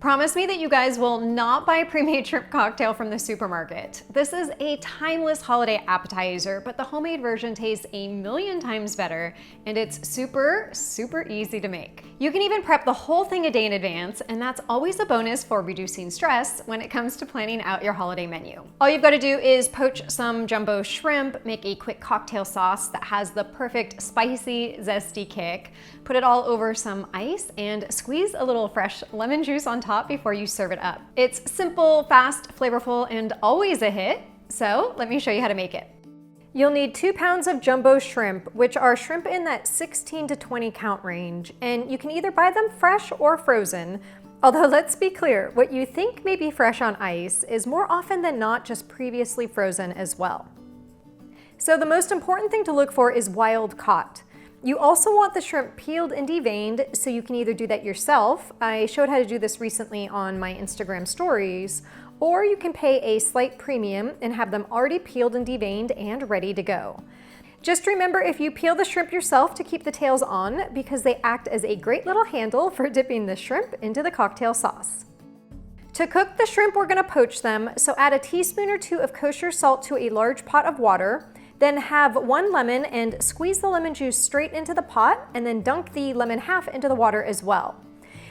Promise me that you guys will not buy a pre-made shrimp cocktail from the supermarket. This is a timeless holiday appetizer, but the homemade version tastes a million times better, and it's super easy to make. You can even prep the whole thing a day in advance, and that's always a bonus for reducing stress when it comes to planning out your holiday menu. All you've got to do is poach some jumbo shrimp, make a quick cocktail sauce that has the perfect spicy, zesty kick, put it all over some ice, and squeeze a little fresh lemon juice on top before you serve it up. It's simple, fast, flavorful, and always a hit, so let me show you how to make it. You'll need 2 pounds of jumbo shrimp, which are shrimp in that 16 to 20 count range, and you can either buy them fresh or frozen, although let's be clear, what you think may be fresh on ice is more often than not just previously frozen as well. So the most important thing to look for is wild caught. You also want the shrimp peeled and deveined, so you can either do that yourself. I showed how to do this recently on my Instagram stories, or you can pay a slight premium and have them already peeled and deveined and ready to go. Just remember, if you peel the shrimp yourself, to keep the tails on because they act as a great little handle for dipping the shrimp into the cocktail sauce. To cook the shrimp, we're gonna poach them, so add a teaspoon or 2 of kosher salt to a large pot of water. Then have 1 lemon and squeeze the lemon juice straight into the pot, and then dunk the lemon half into the water as well.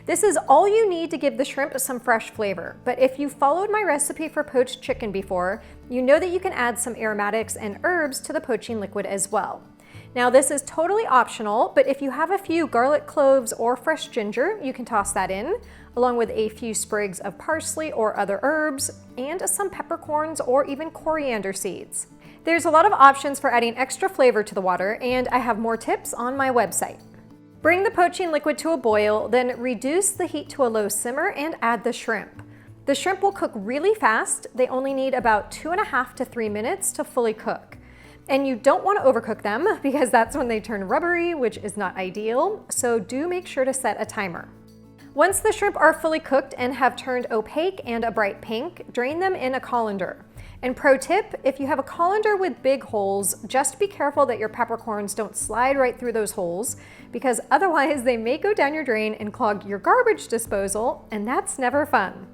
This is all you need to give the shrimp some fresh flavor, but if you followed my recipe for poached chicken before, you know that you can add some aromatics and herbs to the poaching liquid as well. Now this is totally optional, but if you have a few garlic cloves or fresh ginger, you can toss that in, along with a few sprigs of parsley or other herbs, and some peppercorns or even coriander seeds. There's a lot of options for adding extra flavor to the water, and I have more tips on my website. Bring the poaching liquid to a boil, then reduce the heat to a low simmer and add the shrimp. The shrimp will cook really fast. They only need about 2.5 to 3 minutes to fully cook. And you don't want to overcook them because that's when they turn rubbery, which is not ideal, so do make sure to set a timer. Once the shrimp are fully cooked and have turned opaque and a bright pink, drain them in a colander. And pro tip, if you have a colander with big holes, just be careful that your peppercorns don't slide right through those holes, because otherwise they may go down your drain and clog your garbage disposal, and that's never fun.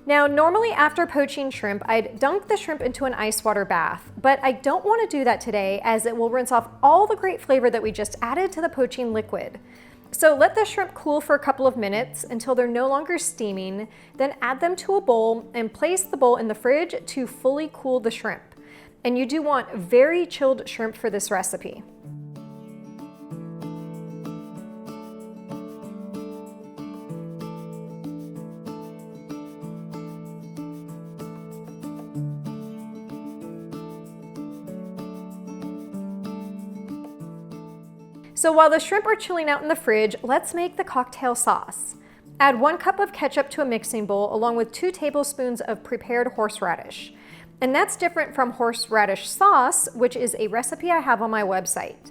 Now, normally after poaching shrimp, I'd dunk the shrimp into an ice water bath, but I don't want to do that today as it will rinse off all the great flavor that we just added to the poaching liquid. So let the shrimp cool for a couple of minutes until they're no longer steaming, then add them to a bowl and place the bowl in the fridge to fully cool the shrimp. And you do want very chilled shrimp for this recipe. So while the shrimp are chilling out in the fridge, let's make the cocktail sauce. Add 1 cup of ketchup to a mixing bowl along with 2 tablespoons of prepared horseradish. And that's different from horseradish sauce, which is a recipe I have on my website.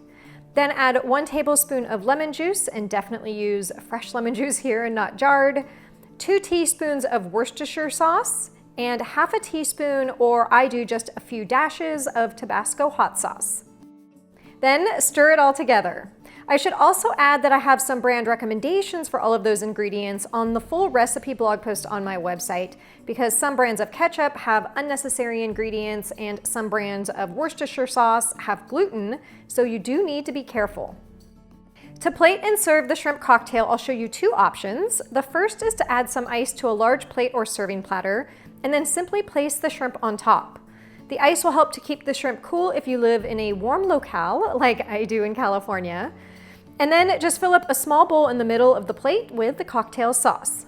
Then add 1 tablespoon of lemon juice, and definitely use fresh lemon juice here and not jarred, 2 teaspoons of Worcestershire sauce, and half a teaspoon, or I do just a few dashes, of Tabasco hot sauce. Then stir it all together. I should also add that I have some brand recommendations for all of those ingredients on the full recipe blog post on my website, because some brands of ketchup have unnecessary ingredients and some brands of Worcestershire sauce have gluten, so you do need to be careful. To plate and serve the shrimp cocktail, I'll show you 2 options. The first is to add some ice to a large plate or serving platter, and then simply place the shrimp on top. The ice will help to keep the shrimp cool if you live in a warm locale, like I do in California. And then just fill up a small bowl in the middle of the plate with the cocktail sauce.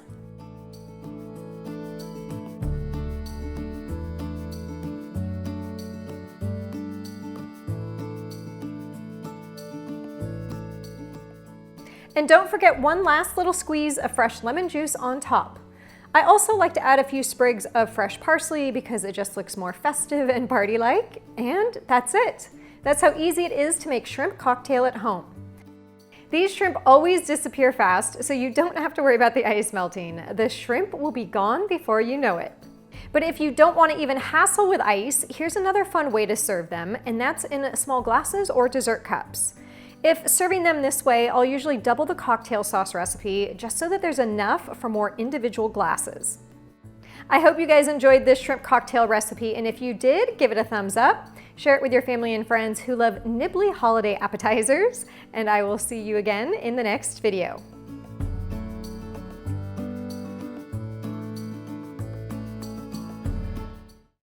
And don't forget 1 last little squeeze of fresh lemon juice on top. I also like to add a few sprigs of fresh parsley because it just looks more festive and party-like, and that's it. That's how easy it is to make shrimp cocktail at home. These shrimp always disappear fast, so you don't have to worry about the ice melting. The shrimp will be gone before you know it. But if you don't want to even hassle with ice, here's another fun way to serve them, and that's in small glasses or dessert cups. If serving them this way, I'll usually double the cocktail sauce recipe just so that there's enough for more individual glasses. I hope you guys enjoyed this shrimp cocktail recipe, and if you did, give it a thumbs up. Share it with your family and friends who love nibbly holiday appetizers, and I will see you again in the next video.